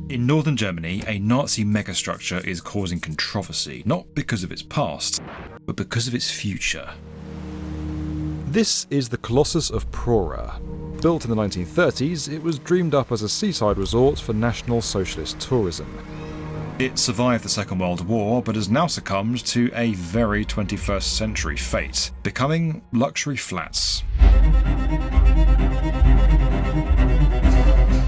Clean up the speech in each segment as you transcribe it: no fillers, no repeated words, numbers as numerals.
In northern Germany, a Nazi megastructure is causing controversy, not because of its past, but because of its future. This is the Colossus of Prora. Built in the 1930s, it was dreamed up as a seaside resort for National Socialist tourism. It survived the Second World War, but has now succumbed to a very 21st century fate, becoming luxury flats.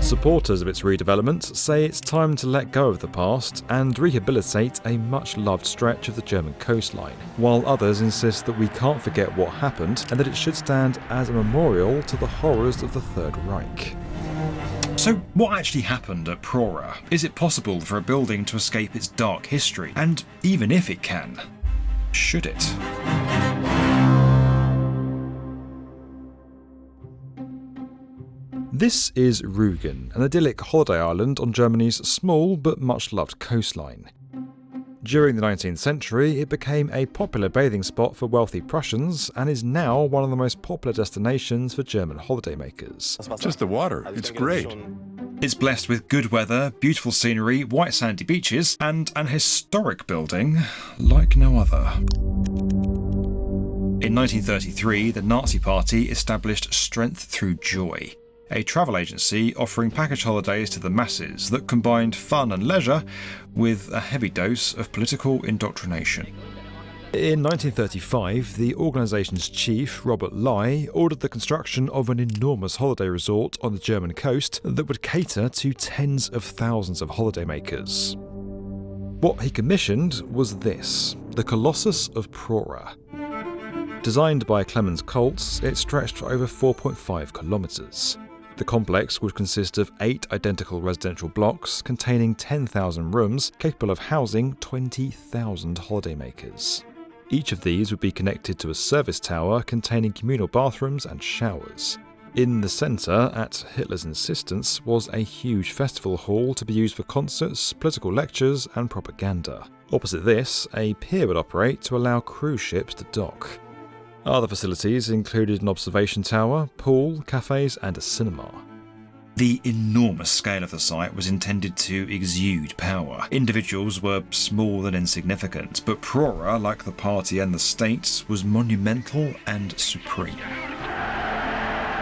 Supporters of its redevelopment say it's time to let go of the past and rehabilitate a much-loved stretch of the German coastline, while others insist that we can't forget what happened and that it should stand as a memorial to the horrors of the Third Reich. So what actually happened at Prora? Is it possible for a building to escape its dark history? And even if it can, should it? This is Rügen, an idyllic holiday island on Germany's small but much-loved coastline. During the 19th century, it became a popular bathing spot for wealthy Prussians and is now one of the most popular destinations for German holidaymakers. Just the water, it's great. It's blessed with good weather, beautiful scenery, white sandy beaches, and an historic building like no other. In 1933, the Nazi Party established Strength Through Joy, a travel agency offering package holidays to the masses that combined fun and leisure with a heavy dose of political indoctrination. In 1935, the organisation's chief, Robert Lai, ordered the construction of an enormous holiday resort on the German coast that would cater to tens of thousands of holidaymakers. What he commissioned was this, the Colossus of Prora. Designed by Clemens Koltz, it stretched for over 4.5 kilometres. The complex would consist of 8 identical residential blocks containing 10,000 rooms capable of housing 20,000 holidaymakers. Each of these would be connected to a service tower containing communal bathrooms and showers. In the centre, at Hitler's insistence, was a huge festival hall to be used for concerts, political lectures and propaganda. Opposite this, a pier would operate to allow cruise ships to dock. Other facilities included an observation tower, pool, cafes and a cinema. The enormous scale of the site was intended to exude power. Individuals were small and insignificant, but Prora, like the party and the state, was monumental and supreme.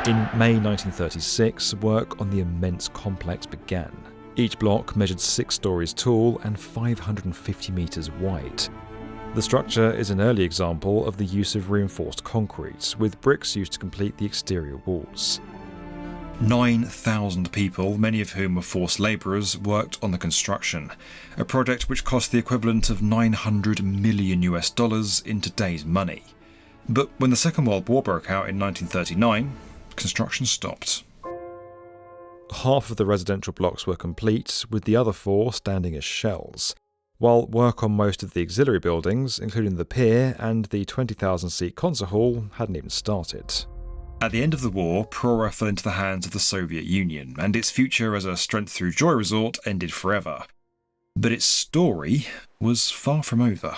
In May 1936, work on the immense complex began. Each block measured 6 stories tall and 550 metres wide. The structure is an early example of the use of reinforced concrete, with bricks used to complete the exterior walls. 9,000 people, many of whom were forced labourers, worked on the construction, a project which cost the equivalent of $900 million in today's money. But when the Second World War broke out in 1939, construction stopped. Half of the residential blocks were complete, with the other 4 standing as shells, while work on most of the auxiliary buildings, including the pier and the 20,000-seat concert hall, hadn't even started. At the end of the war, Prora fell into the hands of the Soviet Union, and its future as a Strength Through Joy resort ended forever. But its story was far from over.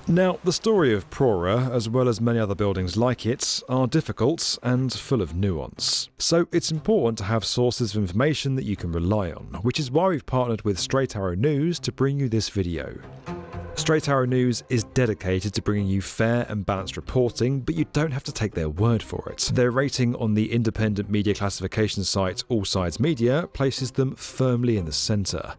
Now, the story of Prora, as well as many other buildings like it, are difficult and full of nuance. So it's important to have sources of information that you can rely on, which is why we've partnered with Straight Arrow News to bring you this video. Straight Arrow News is dedicated to bringing you fair and balanced reporting, but you don't have to take their word for it. Their rating on the independent media classification site All Sides Media places them firmly in the centre.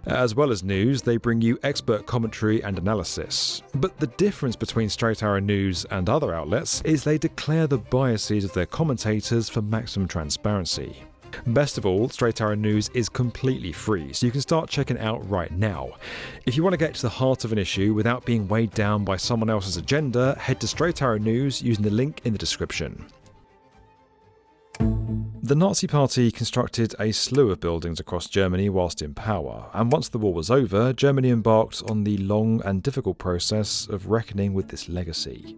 As well as news, they bring you expert commentary and analysis. But the difference between Straight Arrow News and other outlets is they declare the biases of their commentators for maximum transparency. Best of all, Straight Arrow News is completely free, so you can start checking it out right now. If you want to get to the heart of an issue without being weighed down by someone else's agenda, head to Straight Arrow News using the link in the description. The Nazi Party constructed a slew of buildings across Germany whilst in power, and once the war was over, Germany embarked on the long and difficult process of reckoning with this legacy.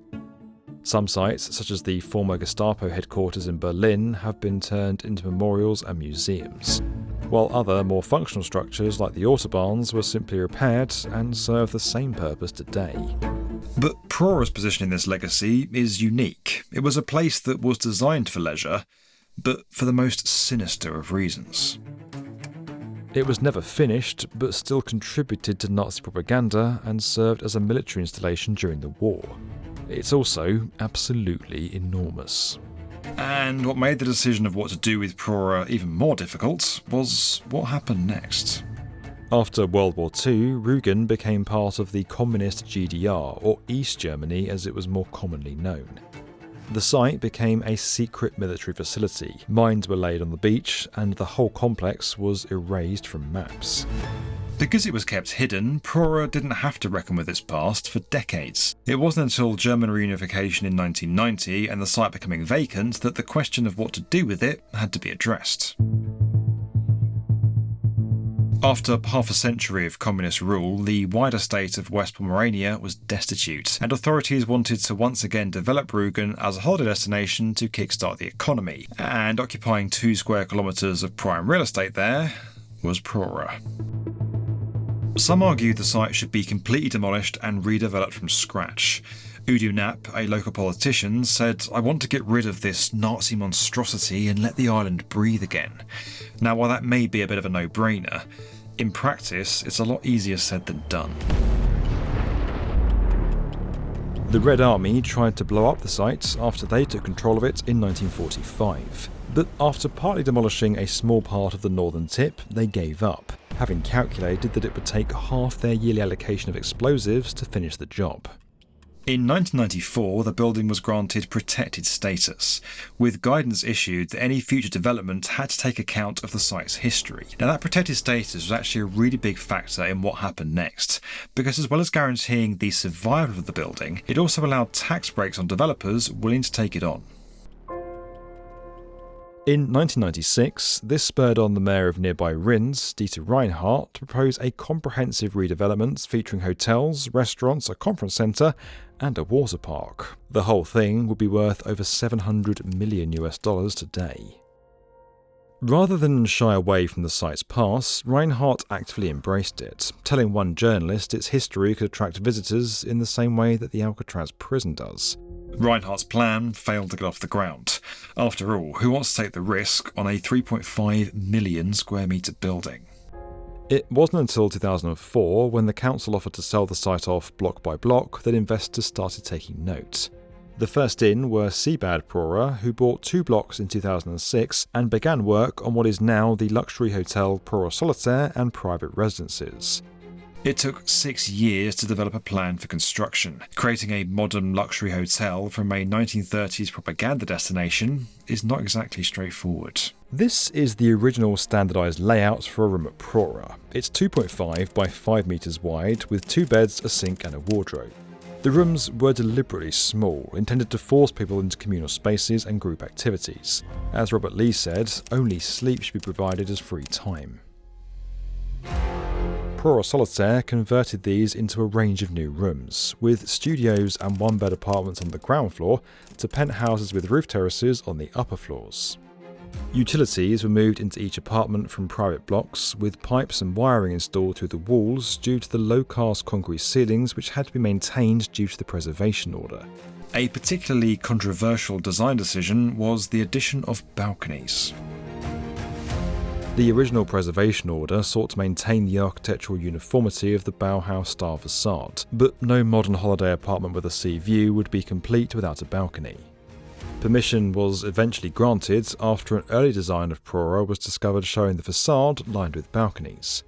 Some sites, such as the former Gestapo headquarters in Berlin, have been turned into memorials and museums, while other, more functional structures like the Autobahns were simply repaired and serve the same purpose today. But Prora's position in this legacy is unique. It was a place that was designed for leisure, but for the most sinister of reasons. It was never finished, but still contributed to Nazi propaganda and served as a military installation during the war. It's also absolutely enormous. And what made the decision of what to do with Prora even more difficult was what happened next. After World War II, Rügen became part of the communist GDR, or East Germany as it was more commonly known. The site became a secret military facility, mines were laid on the beach, and the whole complex was erased from maps. Because it was kept hidden, Prora didn't have to reckon with its past for decades. It wasn't until German reunification in 1990 and the site becoming vacant that the question of what to do with it had to be addressed. After half a century of communist rule, the wider state of West Pomerania was destitute, and authorities wanted to once again develop Rügen as a holiday destination to kickstart the economy, and occupying 2 square kilometres of prime real estate there was Prora. Some argued the site should be completely demolished and redeveloped from scratch. Udo Knapp, a local politician, said, "I want to get rid of this Nazi monstrosity and let the island breathe again." Now, while that may be a bit of a no-brainer, in practice it's a lot easier said than done. The Red Army tried to blow up the site after they took control of it in 1945. But after partly demolishing a small part of the northern tip, they gave up, having calculated that it would take half their yearly allocation of explosives to finish the job. In 1994, the building was granted protected status, with guidance issued that any future development had to take account of the site's history. Now, that protected status was actually a really big factor in what happened next, because as well as guaranteeing the survival of the building, it also allowed tax breaks on developers willing to take it on. In 1996, this spurred on the mayor of nearby Rins, Dieter Reinhardt, to propose a comprehensive redevelopment featuring hotels, restaurants, a conference centre and a water park. The whole thing would be worth over $700 million today. Rather than shy away from the site's past, Reinhardt actively embraced it, telling one journalist its history could attract visitors in the same way that the Alcatraz prison does. Reinhardt's plan failed to get off the ground. After all, who wants to take the risk on a 3.5 million square metre building? It wasn't until 2004, when the council offered to sell the site off block by block, that investors started taking note. The first in were Bades Prora, who bought 2 blocks in 2006 and began work on what is now the luxury hotel Prora Solitaire and private residences. It took 6 years to develop a plan for construction. Creating a modern luxury hotel from a 1930s propaganda destination is not exactly straightforward. This is the original standardised layout for a room at Prora. It's 2.5 by 5 metres wide, with 2 beds, a sink and a wardrobe. The rooms were deliberately small, intended to force people into communal spaces and group activities. As Robert Lee said, only sleep should be provided as free time. Prora Solitaire converted these into a range of new rooms, with studios and 1-bed apartments on the ground floor to penthouses with roof terraces on the upper floors. Utilities were moved into each apartment from private blocks, with pipes and wiring installed through the walls due to the low-cast concrete ceilings which had to be maintained due to the preservation order. A particularly controversial design decision was the addition of balconies. The original preservation order sought to maintain the architectural uniformity of the Bauhaus-style facade, but no modern holiday apartment with a sea view would be complete without a balcony. Permission was eventually granted after an early design of Prora was discovered showing the facade lined with balconies.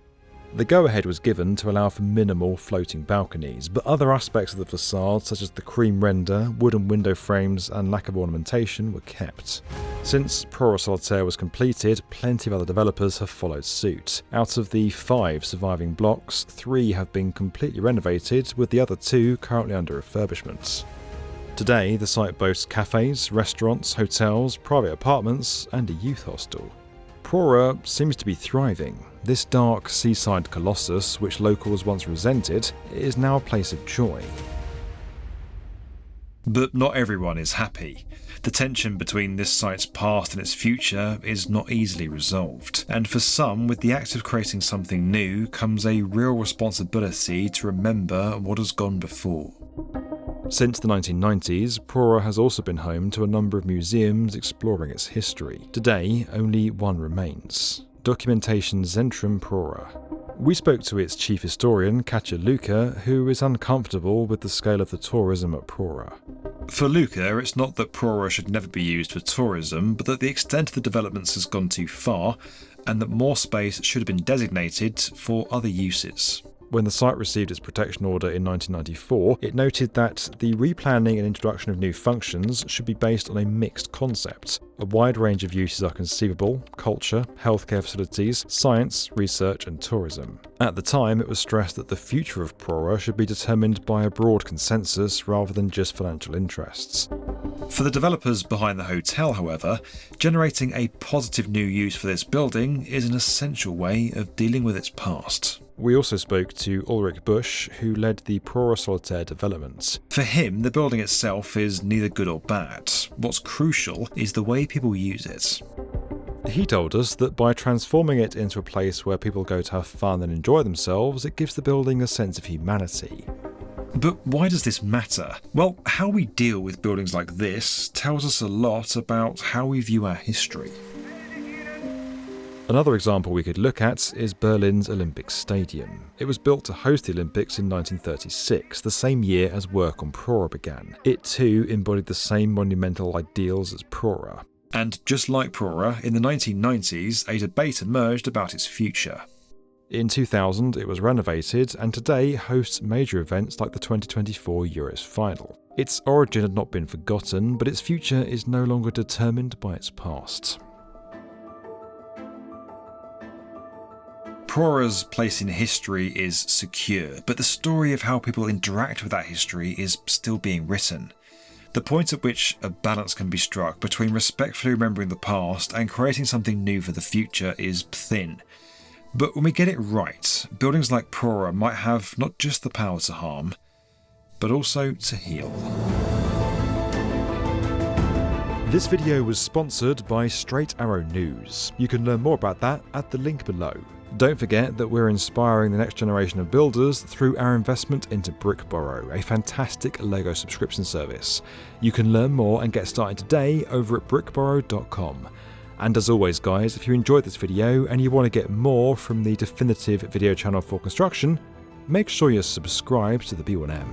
The go-ahead was given to allow for minimal floating balconies, but other aspects of the facade, such as the cream render, wooden window frames and lack of ornamentation, were kept. Since Prora Solitaire was completed, plenty of other developers have followed suit. Out of the 5 surviving blocks, 3 have been completely renovated, with the other 2 currently under refurbishment. Today, the site boasts cafes, restaurants, hotels, private apartments and a youth hostel. Prora seems to be thriving. This dark seaside colossus, which locals once resented, is now a place of joy. But not everyone is happy. The tension between this site's past and its future is not easily resolved, and for some, with the act of creating something new comes a real responsibility to remember what has gone before. Since the 1990s, Prora has also been home to a number of museums exploring its history. Today, only one remains. Dokumentationszentrum Prora. We spoke to its chief historian, Katja Luca, who is uncomfortable with the scale of the tourism at Prora. For Luca, it's not that Prora should never be used for tourism, but that the extent of the developments has gone too far, and that more space should have been designated for other uses. When the site received its protection order in 1994, it noted that the replanning and introduction of new functions should be based on a mixed concept. A wide range of uses are conceivable: culture, healthcare facilities, science, research and tourism. At the time, it was stressed that the future of Prora should be determined by a broad consensus rather than just financial interests. For the developers behind the hotel, however, generating a positive new use for this building is an essential way of dealing with its past. We also spoke to Ulrich Busch, who led the Prora Solitaire development. For him, the building itself is neither good or bad. What's crucial is the way people use it. He told us that by transforming it into a place where people go to have fun and enjoy themselves, it gives the building a sense of humanity. But why does this matter? Well, how we deal with buildings like this tells us a lot about how we view our history. Another example we could look at is Berlin's Olympic Stadium. It was built to host the Olympics in 1936, the same year as work on Prora began. It too embodied the same monumental ideals as Prora. And just like Prora, in the 1990s, a debate emerged about its future. In 2000, it was renovated and today hosts major events like the 2024 Euros final. Its origin had not been forgotten, but its future is no longer determined by its past. Prora's place in history is secure, but the story of how people interact with that history is still being written. The point at which a balance can be struck between respectfully remembering the past and creating something new for the future is thin. But when we get it right, buildings like Prora might have not just the power to harm, but also to heal. This video was sponsored by Straight Arrow News. You can learn more about that at the link below. Don't forget that we're inspiring the next generation of builders through our investment into Brickborrow, a fantastic Lego subscription service. You can learn more and get started today over at brickborrow.com. And as always guys, if you enjoyed this video and you want to get more from the definitive video channel for construction, make sure you're subscribed to the B1M.